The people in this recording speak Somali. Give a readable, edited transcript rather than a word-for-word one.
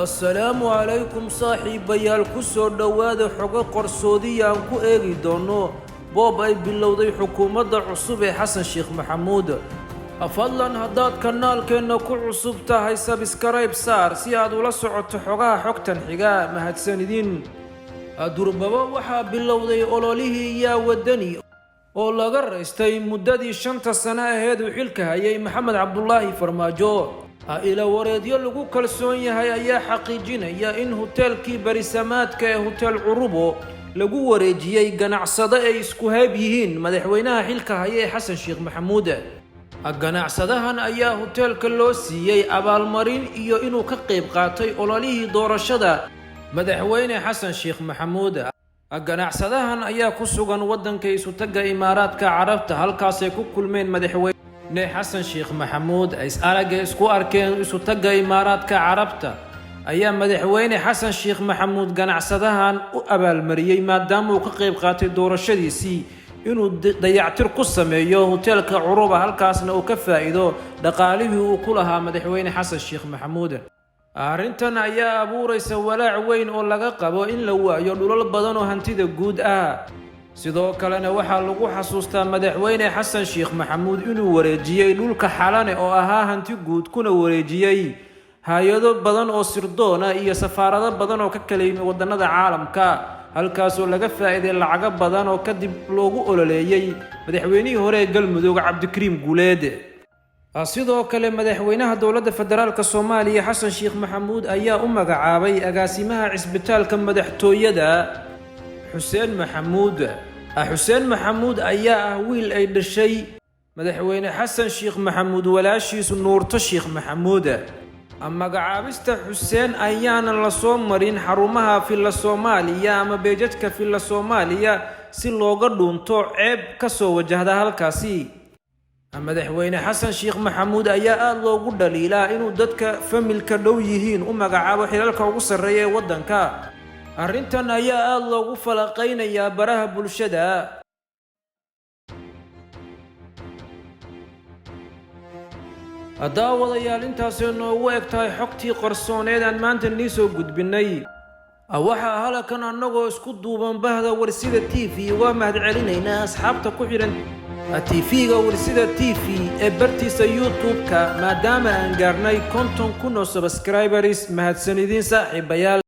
السلام عليكم صاحبيال كسر دواد حقوق قرصودية أنكو إيجي دونو بوب أي بلودي حكومة عصوب حسن شيخ محمود أفضلاً هداد كنال كأنه كل عصوب تاهي سابسكرايب سار سياد ولا سعود حقا حقتن حقا مهد سندين أدربوا وحا بلودي أولوليه يا ودني oo laga raystay muddadii 5 sano ahayd uu xilka hayay Maxamed Cabdullaahi Farmaajo ila wareedyo lagu kalsoon yahay ayaa xaqiijinaya in hotelkii barisamaadka ee Hotel Urubo lagu wareejiyay ganacsade ay isku hayb yihiin madaxweynaha xilka hayay Xasan Sheekh Maxamuud ganacsadahan ayaa hotelka loo siiyay abaalmarin iyo inuu ka qayb qaatay ololihii doorashada madaxweyne Xasan Sheekh Maxamuud ganacsadahan ayaa ku sugan wadanka isu taga Imaaraadka Carabta halkaas ay ku kulmeen madaxweyne Xasan Sheekh Maxamuud ay isku arkeen isu taga Imaaraadka Carabta ayaa madaxweyne Xasan Sheekh Maxamuud ganacsadahan u abaalmariyay maadaama uu ka qayb qaatay doorashadiisii inuu dayactir ku sameeyo hotelka Uruba halkaasna uu ka faa'iido dhaqaalihii uu ku lahaa madaxweyne Xasan Sheekh Maxamuud arrintan ayaa abuuraysa walaac weyn oo laga qabo in la waayo dhulal badan oo hantida guud ah sidoo kalena waxa lagu xasuustaa madaxweyne Xasan Sheekh Maxamuud inuu wareejiyay dhulka xalane oo ahaa hanti guud kuna wareejiyay hay'ado badan oo sirdoona iyo safaarado badan oo ka kala yimid wadannada caalamka halkaas oo laga faa'iiday lacag badan oo kadib loogu ololeeyay madaxweynihii hore ee Galmudug Cabdikariim Guuleed sidoo kale madaxweynaha dowladda federaalka Soomaaliya Xasan Sheekh Maxamuud ayaa u magacaabay agaasimaha cisbitaalka madaxtooyada Xuseen Maxamuud ayaa wiil ay dhashay madaxweyne Xasan Sheekh Maxamuud walaashiisu Nuurto Sheekh Maxamuud magacaabista Xuseen ayaana la soo marin xarumaha filla Soomaaliya ama beejadka filla Soomaaliya si looga dhuunto ceeb ka soo wajahda halkaasi madaxweyne Xasan Sheekh Maxamuud ayaa aad loogu dhaliilaa inuu dadka familka dhow yihiin u magacaabo xilalka ugu sarreeya ee wadanka arrintan ayaa aad loogu falaqaynayaa baraha bulshada daawadayaal intaasoo noogu egtahay xogtii qarsooneed aan maanta nii soo gudbinay waxaa halkan annagoo isku duuban bahda Warsida TV waa mahadcelinaynaa asxaabta ku xiran TV-ga Warsida TV ee bartiisa YouTube-ka maadaama aan gaarnay 50,000 subscribers mahadsanidin saaxiibayaal